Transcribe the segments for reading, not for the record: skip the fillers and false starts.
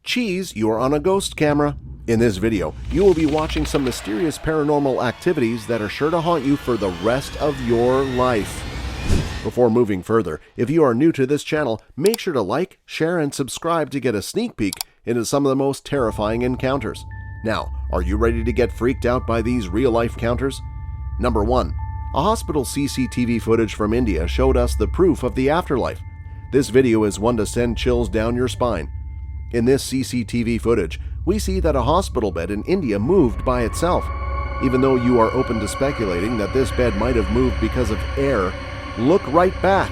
Cheese, you are on a ghost camera. In this video, you will be watching some mysterious paranormal activities that are sure to haunt you for the rest of your life. Before moving further, if you are new to this channel, make sure to like, share, and subscribe to get a sneak peek into some of the most terrifying encounters. Now, are you ready to get freaked out by these real-life encounters? Number 1. A hospital CCTV footage from India showed us the proof of the afterlife. This video is one to send chills down your spine. In this CCTV footage, we see that a hospital bed in India moved by itself. Even though you are open to speculating that this bed might have moved because of air, look right back.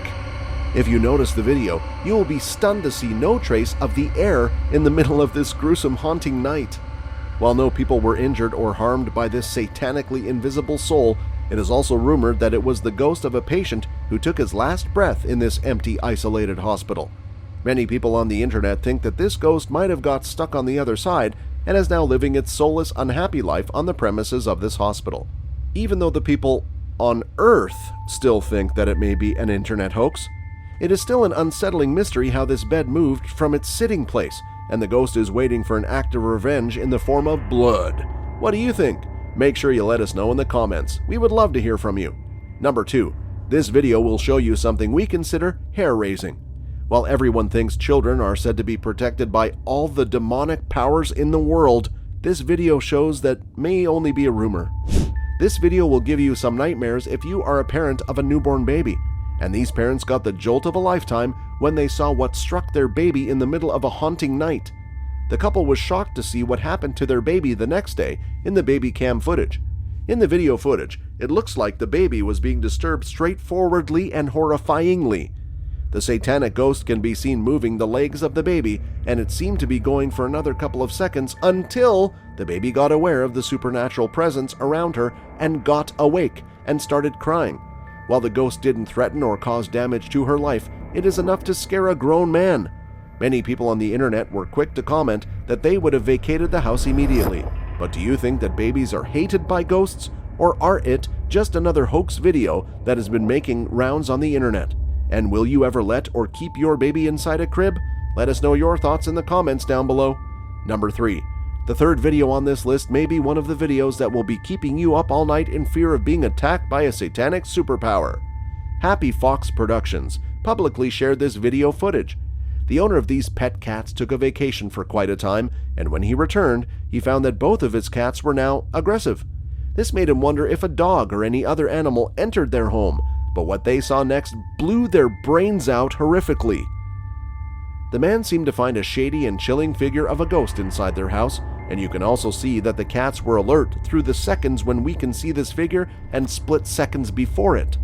If you notice the video, you will be stunned to see no trace of the air in the middle of this gruesome haunting night. While no people were injured or harmed by this satanically invisible soul, it is also rumored that it was the ghost of a patient who took his last breath in this empty, isolated hospital. Many people on the internet think that this ghost might have got stuck on the other side and is now living its soulless, unhappy life on the premises of this hospital. Even though the people on Earth still think that it may be an internet hoax, it is still an unsettling mystery how this bed moved from its sitting place, and the ghost is waiting for an act of revenge in the form of blood. What do you think? Make sure you let us know in the comments. We would love to hear from you. Number 2. This video will show you something we consider hair-raising. While everyone thinks children are said to be protected by all the demonic powers in the world, this video shows that may only be a rumor. This video will give you some nightmares if you are a parent of a newborn baby, and these parents got the jolt of a lifetime when they saw what struck their baby in the middle of a haunting night. The couple was shocked to see what happened to their baby the next day in the baby cam footage. In the video footage, it looks like the baby was being disturbed straightforwardly and horrifyingly. The satanic ghost can be seen moving the legs of the baby, and it seemed to be going for another couple of seconds until the baby got aware of the supernatural presence around her and got awake and started crying. While the ghost didn't threaten or cause damage to her life, it is enough to scare a grown man. Many people on the internet were quick to comment that they would have vacated the house immediately. But do you think that babies are hated by ghosts, or are it just another hoax video that has been making rounds on the internet? And will you ever let or keep your baby inside a crib? Let us know your thoughts in the comments down below. Number 3. The third video on this list may be one of the videos that will be keeping you up all night in fear of being attacked by a satanic superpower. Happy Fox Productions publicly shared this video footage. The owner of these pet cats took a vacation for quite a time, and when he returned, he found that both of his cats were now aggressive. This made him wonder if a dog or any other animal entered their home, but what they saw next blew their brains out horrifically. The man seemed to find a shady and chilling figure of a ghost inside their house, and you can also see that the cats were alert through the seconds when we can see this figure and split seconds before it.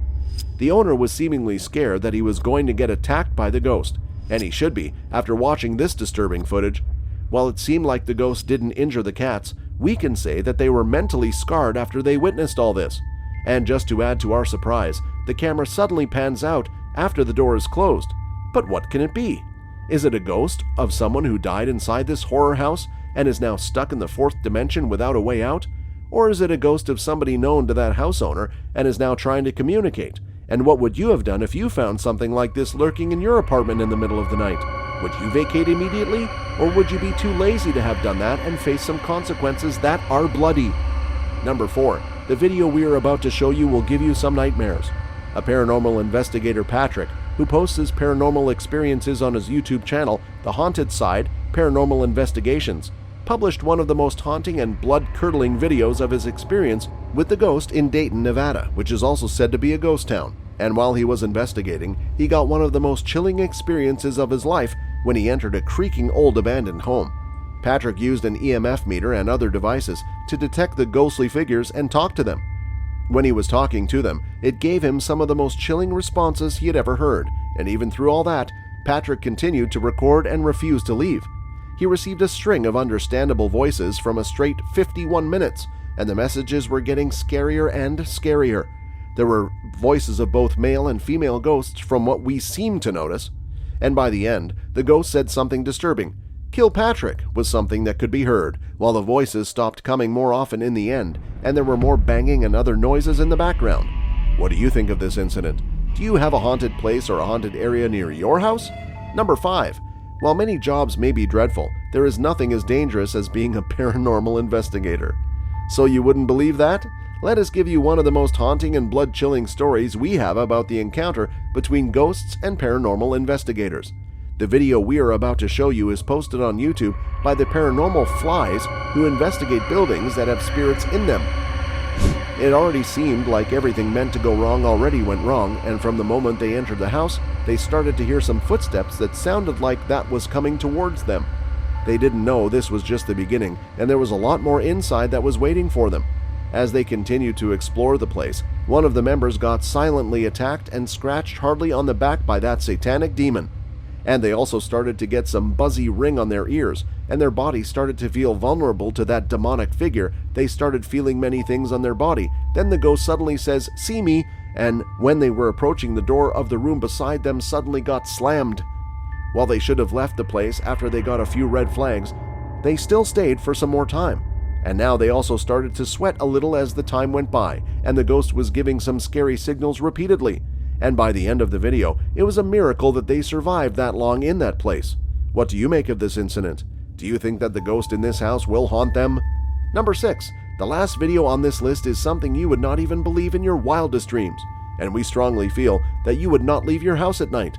The owner was seemingly scared that he was going to get attacked by the ghost, and he should be after watching this disturbing footage. While it seemed like the ghost didn't injure the cats, we can say that they were mentally scarred after they witnessed all this. And just to add to our surprise, the camera suddenly pans out after the door is closed. But what can it be? Is it a ghost of someone who died inside this horror house and is now stuck in the 4th dimension without a way out? Or is it a ghost of somebody known to that house owner and is now trying to communicate? And what would you have done if you found something like this lurking in your apartment in the middle of the night? Would you vacate immediately? Or would you be too lazy to have done that and face some consequences that are bloody? Number 4. The video we are about to show you will give you some nightmares. A paranormal investigator, Patrick, who posts his paranormal experiences on his YouTube channel, The Haunted Side Paranormal Investigations, published one of the most haunting and blood-curdling videos of his experience with the ghost in Dayton, Nevada, which is also said to be a ghost town. And while he was investigating, he got one of the most chilling experiences of his life when he entered a creaking old abandoned home. Patrick used an EMF meter and other devices to detect the ghostly figures and talk to them. When he was talking to them, it gave him some of the most chilling responses he had ever heard, and even through all that, Patrick continued to record and refused to leave. He received a string of understandable voices from a straight 51 minutes, and the messages were getting scarier and scarier. There were voices of both male and female ghosts from what we seemed to notice, and by the end, the ghost said something disturbing. "Kill Patrick" was something that could be heard, while the voices stopped coming more often in the end, and there were more banging and other noises in the background. What do you think of this incident? Do you have a haunted place or a haunted area near your house? Number 5. While many jobs may be dreadful, there is nothing as dangerous as being a paranormal investigator. So you wouldn't believe that? Let us give you one of the most haunting and blood-chilling stories we have about the encounter between ghosts and paranormal investigators. The video we are about to show you is posted on YouTube by the Paranormal Flies, who investigate buildings that have spirits in them. It already seemed like everything meant to go wrong already went wrong, and from the moment they entered the house, they started to hear some footsteps that sounded like that was coming towards them. They didn't know this was just the beginning, and there was a lot more inside that was waiting for them. As they continued to explore the place, one of the members got silently attacked and scratched hardly on the back by that satanic demon. And they also started to get some buzzy ring on their ears, and their body started to feel vulnerable to that demonic figure. They started feeling many things on their body. Then the ghost suddenly says, "See me," and when they were approaching the door of the room beside them suddenly got slammed. While they should have left the place after they got a few red flags, they still stayed for some more time. And now they also started to sweat a little as the time went by, and the ghost was giving some scary signals repeatedly. And by the end of the video, it was a miracle that they survived that long in that place. What do you make of this incident? Do you think that the ghost in this house will haunt them? Number 6. The last video on this list is something you would not even believe in your wildest dreams, and we strongly feel that you would not leave your house at night.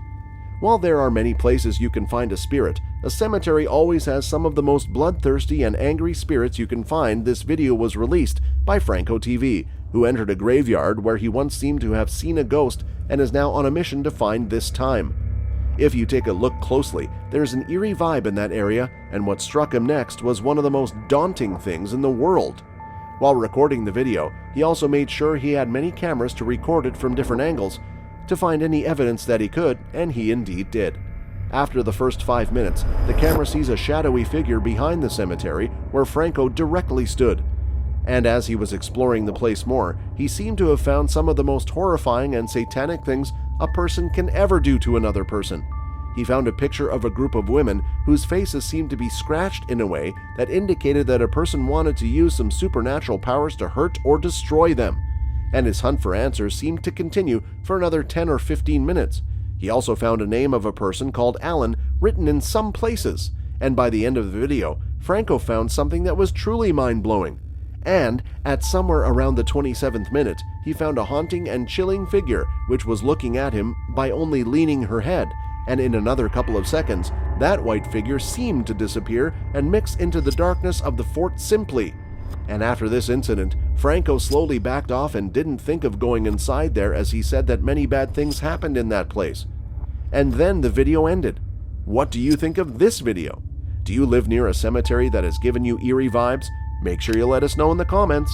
While there are many places you can find a spirit, a cemetery always has some of the most bloodthirsty and angry spirits you can find. This video was released by Franco TV, who entered a graveyard where he once seemed to have seen a ghost and is now on a mission to find this time. If you take a look closely, there's an eerie vibe in that area, and what struck him next was one of the most daunting things in the world. While recording the video, he also made sure he had many cameras to record it from different angles to find any evidence that he could, and he indeed did. After the first 5 minutes, the camera sees a shadowy figure behind the cemetery where Franco directly stood. And as he was exploring the place more, he seemed to have found some of the most horrifying and satanic things a person can ever do to another person. He found a picture of a group of women whose faces seemed to be scratched in a way that indicated that a person wanted to use some supernatural powers to hurt or destroy them. And his hunt for answers seemed to continue for another 10 or 15 minutes. He also found a name of a person called Alan written in some places, and by the end of the video, Franco found something that was truly mind-blowing. And at somewhere around the 27th minute, he found a haunting and chilling figure which was looking at him by only leaning her head, and in another couple of seconds, that white figure seemed to disappear and mix into the darkness of the fort simply. And after this incident, Franco slowly backed off and didn't think of going inside there, as he said that many bad things happened in that place. And then the video ended. What do you think of this video? Do you live near a cemetery that has given you eerie vibes? Make sure you let us know in the comments.